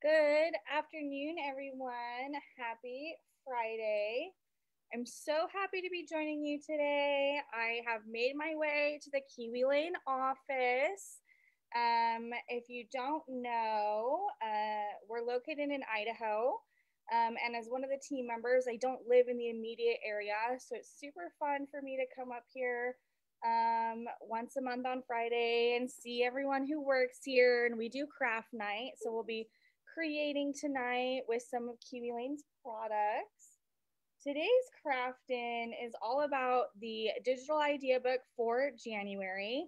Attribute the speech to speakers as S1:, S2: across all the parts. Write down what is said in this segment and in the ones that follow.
S1: Good afternoon, everyone. Happy Friday. I'm so happy to be joining you today. I have made my way to the Kiwi Lane office. If you don't know, we're located in Idaho. And as one of the team members, I don't live in the immediate area, so it's super fun for me to come up here once a month on Friday and see everyone who works here. And we do craft night, so we'll be creating tonight with some of Kiwi Lane's products. Today's crafting is all about the digital idea book for January.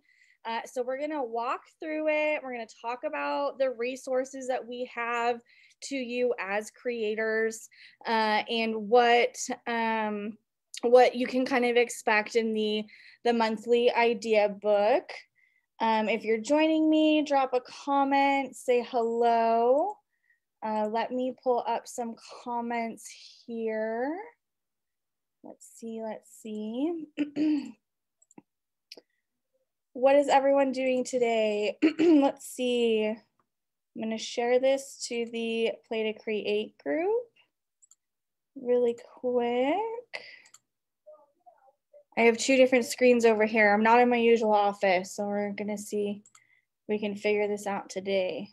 S1: So we're going to walk through it. We're going to talk about the resources that we have to you as creators and what you can kind of expect in the monthly idea book. If you're joining me, drop a comment, say hello. Let me pull up some comments here. Let's see. What is everyone doing today? Let's see. I'm going to share this to the Play to Create group really quick. I have two different screens over here. I'm not in my usual office, so we're going to see if we can figure this out today.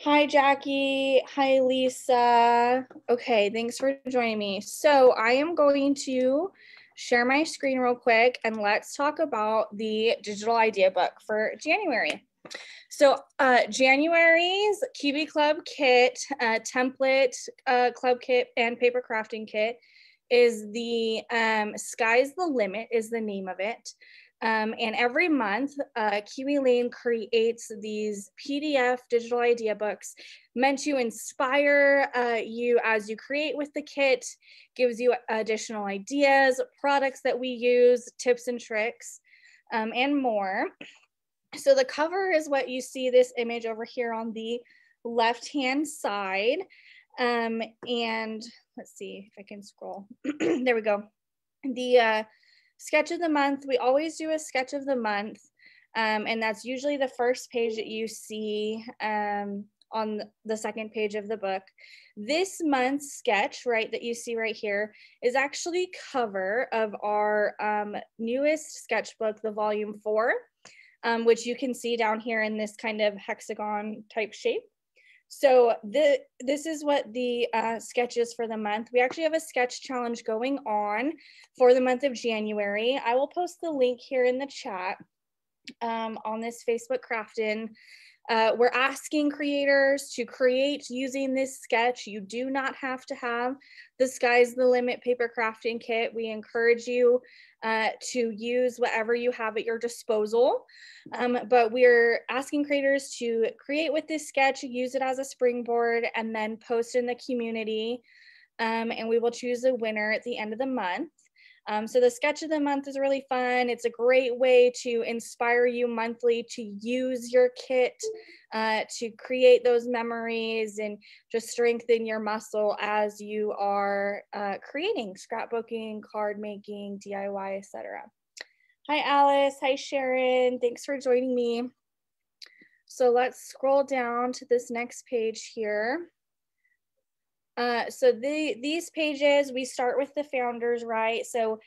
S1: Hi, Jackie. Hi, Lisa. Okay, thanks for joining me. So I am going to share my screen real quick and let's talk about the digital idea book for January. So January's Kiwi Club kit, template club kit, and paper crafting kit is the Sky's the Limit is the name of it. And every month, Kiwi Lane creates these PDF digital idea books meant to inspire you as you create with the kit, gives you additional ideas, products that we use, tips and tricks, and more. So the cover is what you see, this image over here on the left-hand side. And let's see if I can scroll. There we go. The sketch of the month, we always do a sketch of the month, and that's usually the first page that you see on the second page of the book. This month's sketch, right, that you see right here is actually cover of our newest sketchbook, the volume 4, which you can see down here in this kind of hexagon type shape. So this is what the sketch is for the month. We actually have a sketch challenge going on for the month of January. I will post the link here in the chat on this Facebook Craftin'. We're asking creators to create using this sketch. You do not have to have the Sky's the Limit paper crafting kit. We encourage you to use whatever you have at your disposal. But we're asking creators to create with this sketch, use it as a springboard, and then post in the community. And we will choose a winner at the end of the month. So the sketch of the month is really fun. It's a great way to inspire you monthly to use your kit, to create those memories and just strengthen your muscle as you are creating, scrapbooking, card making, DIY, etc. Hi, Alice. Hi, Sharon. Thanks for joining me. So let's scroll down to this next page here. So these pages, we start with the founders, right? So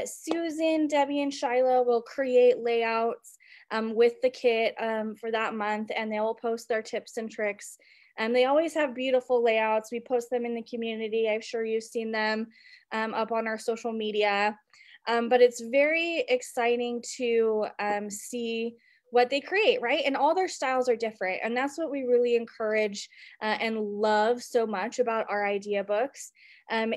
S1: Susan, Debbie, and Shiloh will create layouts with the kit for that month, and they will post their tips and tricks. And they always have beautiful layouts. We post them in the community. I'm sure you've seen them up on our social media. But it's very exciting to see what they create, right? And all their styles are different. And that's what we really encourage and love so much about our idea books,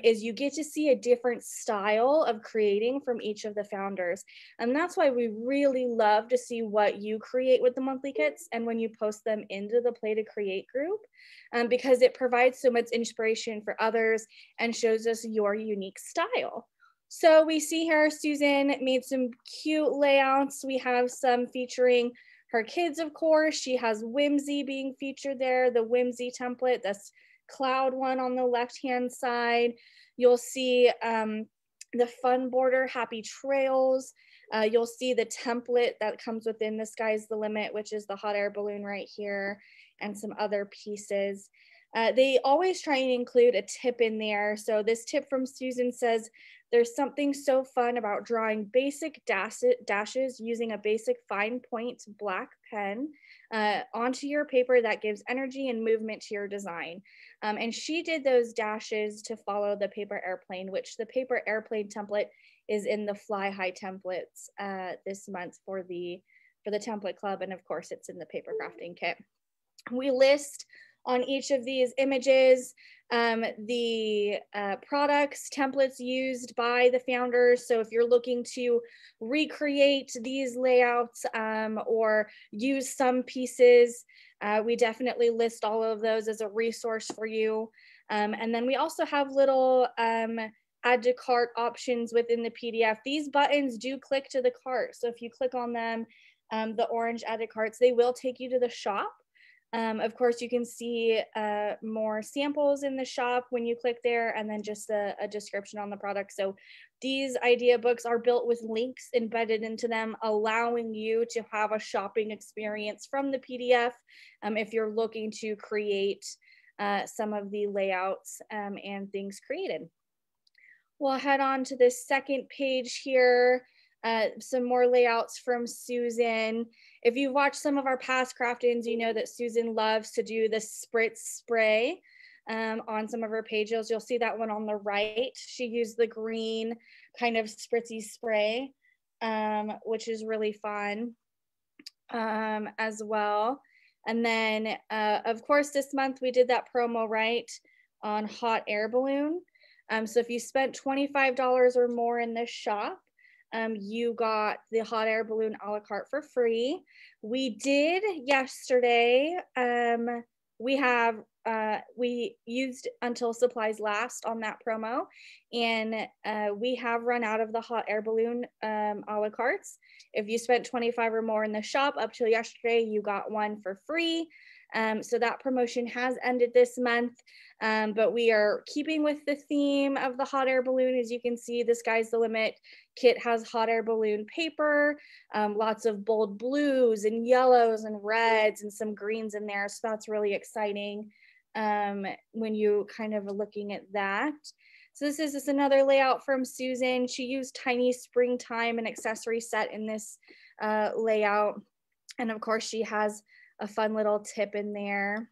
S1: is you get to see a different style of creating from each of the founders. And that's why we really love to see what you create with the monthly kits and when you post them into the Play to Create group, because it provides so much inspiration for others and shows us your unique style. So we see here Susan made some cute layouts. We have some featuring her kids, of course. She has Whimsy being featured there, the Whimsy template, that's cloud one on the left-hand side. You'll see the fun border, Happy Trails. You'll see the template that comes within The Sky's the Limit, which is the hot air balloon right here, and some other pieces. They always try and include a tip in there. So this tip from Susan says, there's something so fun about drawing basic dashes using a basic fine point black pen onto your paper that gives energy and movement to your design. And she did those dashes to follow the paper airplane, which the paper airplane template is in the Fly High templates this month for the template club. And of course, it's in the paper crafting kit. We list on each of these images the products, templates used by the founders. So if you're looking to recreate these layouts or use some pieces, we definitely list all of those as a resource for you. And then we also have little add to cart options within the PDF. These buttons do click to the cart. So if you click on them, the orange add to carts, they will take you to the shop. Of course, you can see more samples in the shop when you click there, and then just a description on the product. So these idea books are built with links embedded into them, allowing you to have a shopping experience from the PDF if you're looking to create some of the layouts and things created. We'll head on to this second page here. Some more layouts from Susan. If you've watched some of our past craft-ins, you know that Susan loves to do the spritz spray on some of her pages. You'll see that one on the right. She used the green kind of spritzy spray, which is really fun as well. And then, of course, this month we did that promo, right, on hot air balloon. So if you spent $25 or more in this shop, you got the hot air balloon a la carte for free. We did yesterday, we used until supplies last on that promo, and we have run out of the hot air balloon a la cartes. If you spent 25 or more in the shop up till yesterday, you got one for free. So that promotion has ended this month, but we are keeping with the theme of the hot air balloon. As you can see, The Sky's the Limit kit has hot air balloon paper, lots of bold blues and yellows and reds and some greens in there. So that's really exciting when you kind of are looking at that. So this is just another layout from Susan. She used tiny springtime and accessory set in this layout. And of course, she has a fun little tip in there.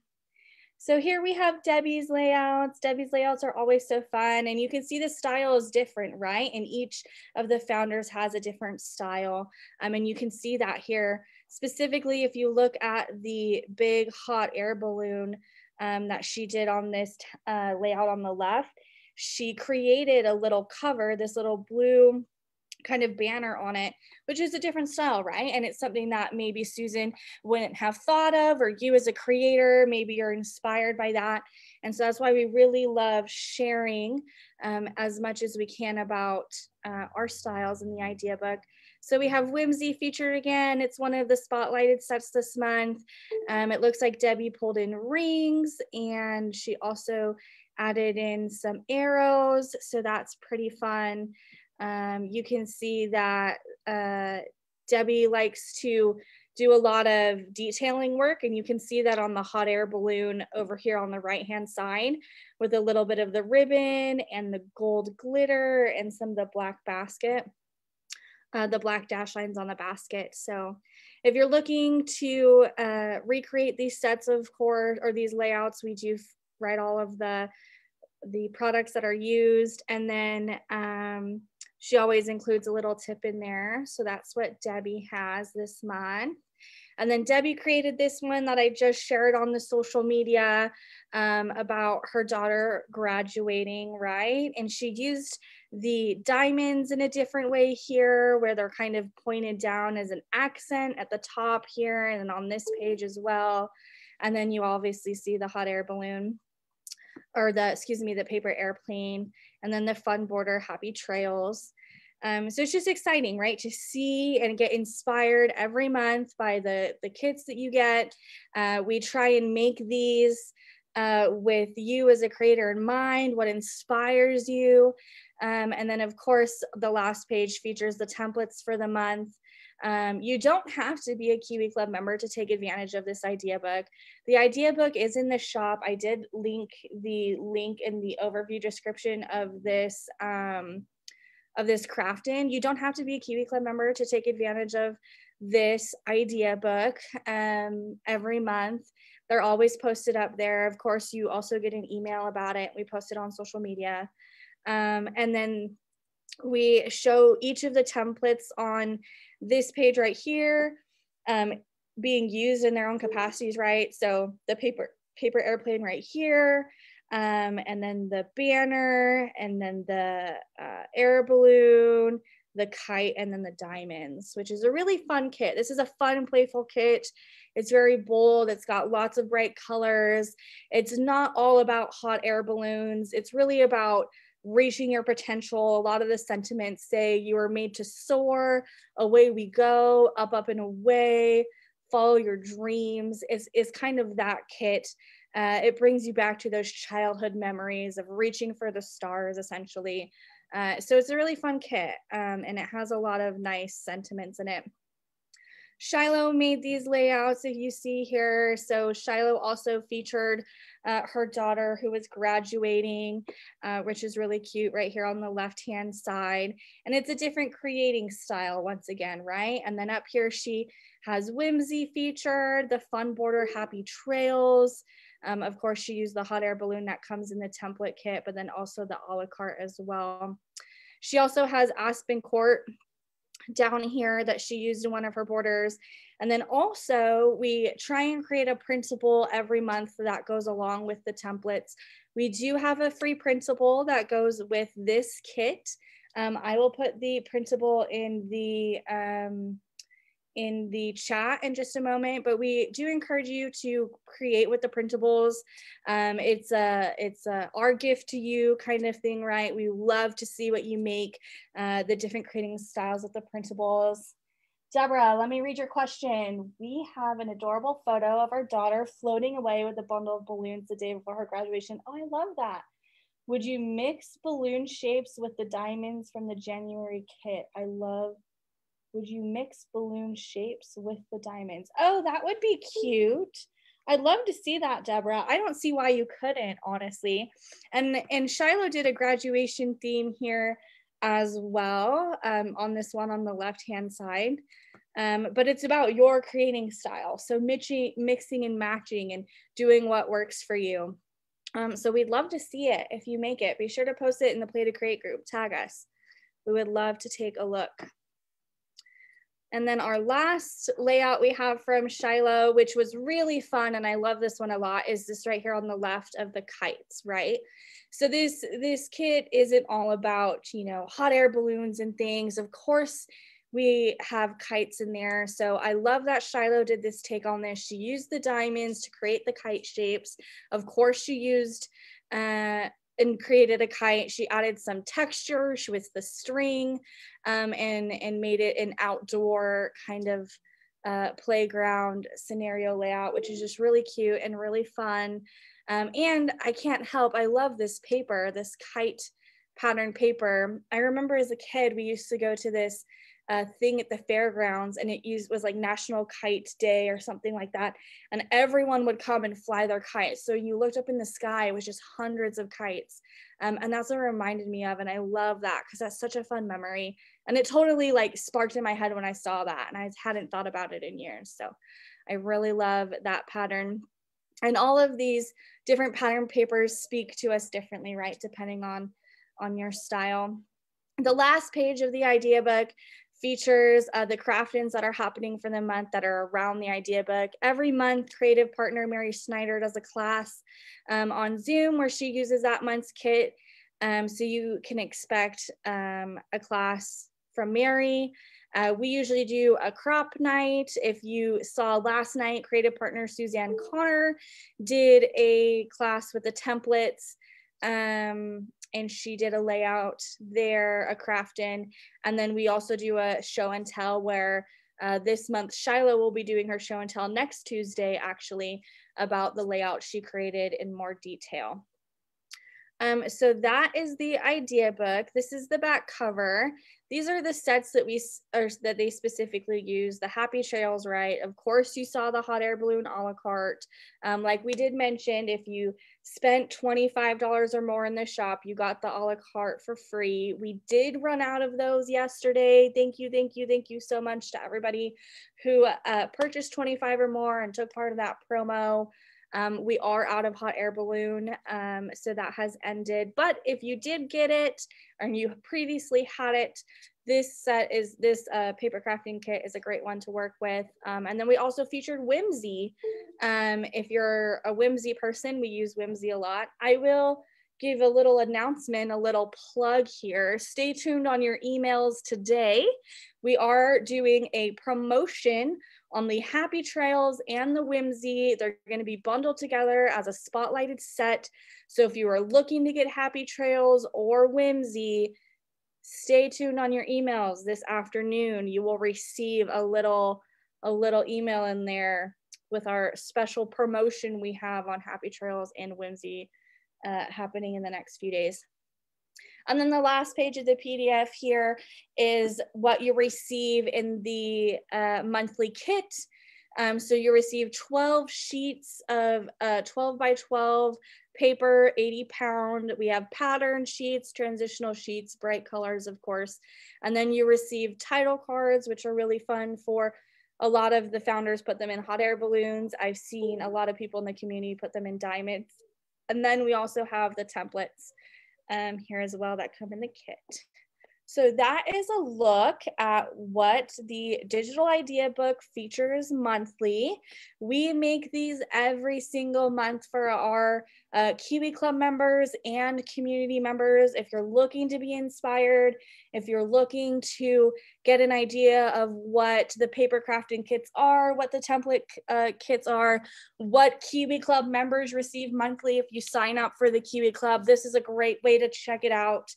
S1: So here we have Debbie's layouts. Debbie's layouts are always so fun, and you can see the style is different, right? And each of the founders has a different style. And you can see that here. Specifically, if you look at the big hot air balloon that she did on this layout on the left, she created a little cover, this little blue kind of banner on it, which is a different style, right? And it's something that maybe Susan wouldn't have thought of, or you as a creator, maybe you're inspired by that. And so that's why we really love sharing as much as we can about our styles in the idea book. So we have Whimsy featured again. It's one of the spotlighted sets this month. It looks like Debbie pulled in rings, and she also added in some arrows. So that's pretty fun. You can see that Debbie likes to do a lot of detailing work, and you can see that on the hot air balloon over here on the right hand side with a little bit of the ribbon and the gold glitter and some of the black basket, the black dash lines on the basket. So if you're looking to recreate these sets, of course, or these layouts, we do write all of the products that are used, and then she always includes a little tip in there. So that's what Debbie has this month. And then Debbie created this one that I just shared on the social media about her daughter graduating, right? And she used the diamonds in a different way here, where they're kind of pointed down as an accent at the top here, and then on this page as well. And then you obviously see the hot air balloon, or the paper airplane, and then the fun border, happy trails. So it's just exciting, right? To see and get inspired every month by the kits that you get. We try and make these with you as a creator in mind, what inspires you. And then of course, the last page features the templates for the month. You don't have to be a Kiwi Club member to take advantage of this idea book. The idea book is in the shop. I did link the link in the overview description of this craft-in. You don't have to be a Kiwi Club member to take advantage of this idea book every month. They're always posted up there. Of course, you also get an email about it. We post it on social media. And then we show each of the templates on this page right here being used in their own capacities, right? So the paper airplane right here, and then the banner, and then the air balloon, the kite, and then the diamonds, which is a really fun kit. This is a fun and playful kit. It's very bold. It's got lots of bright colors. It's not all about hot air balloons. It's really about reaching your potential. A lot of the sentiments say you are made to soar, away we go, up and away, follow your dreams. It's kind of that kit. It brings you back to those childhood memories of reaching for the stars, essentially. So it's a really fun kit, and it has a lot of nice sentiments in it. Shiloh made these layouts that you see here. So Shiloh also featured her daughter who was graduating, which is really cute right here on the left-hand side. And it's a different creating style once again, right? And then up here, she has Whimsy featured, the fun border, happy trails. Of course, she used the hot air balloon that comes in the template kit, but then also the a la carte as well. She also has Aspen Court down here that she used in one of her borders. And then also we try and create a printable every month that goes along with the templates. We do have a free printable that goes with this kit. I will put the printable in the chat in just a moment, but we do encourage you to create with the printables. It's a our gift to you kind of thing, right? We love to see what you make, the different creating styles with the printables. Deborah, let me read your question. We have an adorable photo of our daughter floating away with a bundle of balloons the day before her graduation. Oh, I love that. Would you mix balloon shapes with the diamonds from the January kit? Would you mix balloon shapes with the diamonds? Oh, that would be cute. I'd love to see that, Deborah. I don't see why you couldn't, honestly. And Shiloh did a graduation theme here as well on this one on the left-hand side. But it's about your creating style. So mixing and matching and doing what works for you. So we'd love to see it if you make it. Be sure to post it in the Play to Create group. Tag us. We would love to take a look. And then our last layout we have from Shiloh, which was really fun, and I love this one a lot, is this right here on the left of the kites, right? So this kit isn't all about, you know, hot air balloons and things. Of course, we have kites in there. So I love that Shiloh did this take on this. She used the diamonds to create the kite shapes. Of course, she used and created a kite. She added some texture with the string and made it an outdoor kind of playground scenario layout, which is just really cute and really fun. And I can't help, I love this paper, this kite pattern paper. I remember as a kid, we used to go to this thing at the fairgrounds, and it was like National Kite Day or something like that, and everyone would come and fly their kites. So you looked up in the sky, it was just hundreds of kites, and that's what it reminded me of. And I love that because that's such a fun memory, and it totally like sparked in my head when I saw that, and I hadn't thought about it in years. So I really love that pattern. And all of these different pattern papers speak to us differently, right, depending on your style. The last page of the idea book features the craft-ins that are happening for the month that are around the idea book. Every month, creative partner Mary Snyder does a class on Zoom where she uses that month's kit. So you can expect a class from Mary. We usually do a crop night. If you saw last night, creative partner Suzanne Connor did a class with the templates. And she did a layout there, a craft-in. And then we also do a show and tell where this month Shiloh will be doing her show and tell next Tuesday, actually, about the layout she created in more detail. So that is the idea book. This is the back cover. These are the sets that they specifically use. The Happy Trails, right? Of course, you saw the hot air balloon a la carte. Like we did mention, if you spent $25 or more in the shop, you got the a la carte for free. We did run out of those yesterday. Thank you so much to everybody who purchased 25 or more and took part of that promo. We are out of hot air balloon, so that has ended. But if you did get it and you previously had it, this paper crafting kit is a great one to work with. And then we also featured Whimsy. If you're a Whimsy person, we use Whimsy a lot. I will give a little announcement, a little plug here. Stay tuned on your emails today. We are doing a promotion on the Happy Trails and the Whimsy. They're going to be bundled together as a spotlighted set. So if you are looking to get Happy Trails or Whimsy, stay tuned on your emails this afternoon. You will receive a little email in there with our special promotion we have on Happy Trails and Whimsy happening in the next few days. And then the last page of the PDF here is what you receive in the monthly kit. So you receive 12 sheets of 12 by 12 paper, 80 pound. We have pattern sheets, transitional sheets, bright colors, of course. And then you receive title cards, which are really fun for a lot of the founders put them in hot air balloons. I've seen a lot of people in the community put them in diamonds. And then we also have the templates here as well that come in the kit. So that is a look at what the digital idea book features monthly. We make these every single month for our Kiwi Club members and community members. If you're looking to be inspired, if you're looking to get an idea of what the paper crafting kits are, what the template kits are, what Kiwi Club members receive monthly. If you sign up for the Kiwi Club, this is a great way to check it out.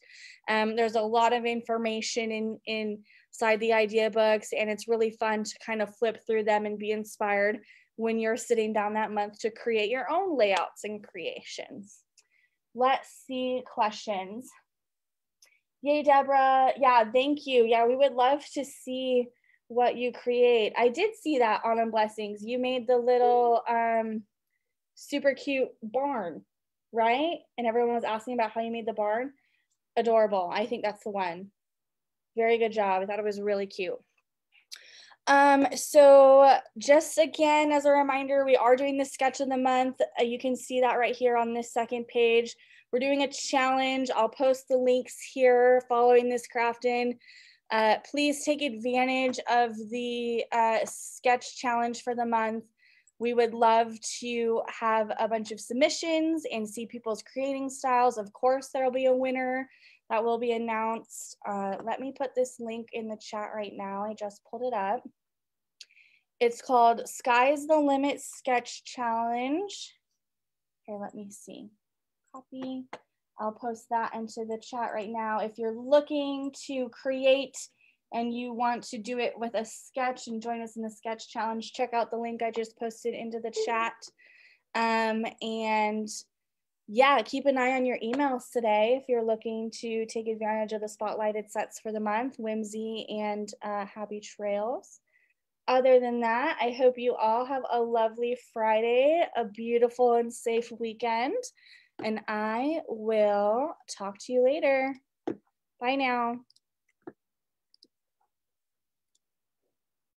S1: There's a lot of information inside the idea books, and it's really fun to kind of flip through them and be inspired when you're sitting down that month to create your own layouts and creations. Let's see questions. Yay, Deborah. Yeah, thank you. Yeah, we would love to see what you create. I did see that Autumn Blessings. You made the little super cute barn, right? And everyone was asking about how you made the barn. Adorable. I think that's the one. Very good job. I thought it was really cute. So just again, as a reminder, we are doing the sketch of the month. You can see that right here on this second page. We're doing a challenge. I'll post the links here following this crafting. Please take advantage of the sketch challenge for the month. We would love to have a bunch of submissions and see people's creating styles. Of course, there'll be a winner that will be announced. Let me put this link in the chat right now. I just pulled it up. It's called Sky's the Limit Sketch Challenge. Here, let me see. Copy. I'll post that into the chat right now. If you're looking to create and you want to do it with a sketch and join us in the sketch challenge, check out the link I just posted into the chat. And yeah, keep an eye on your emails today if you're looking to take advantage of the spotlighted sets for the month, Whimsy and Happy Trails. Other than that, I hope you all have a lovely Friday, a beautiful and safe weekend, and I will talk to you later. Bye now.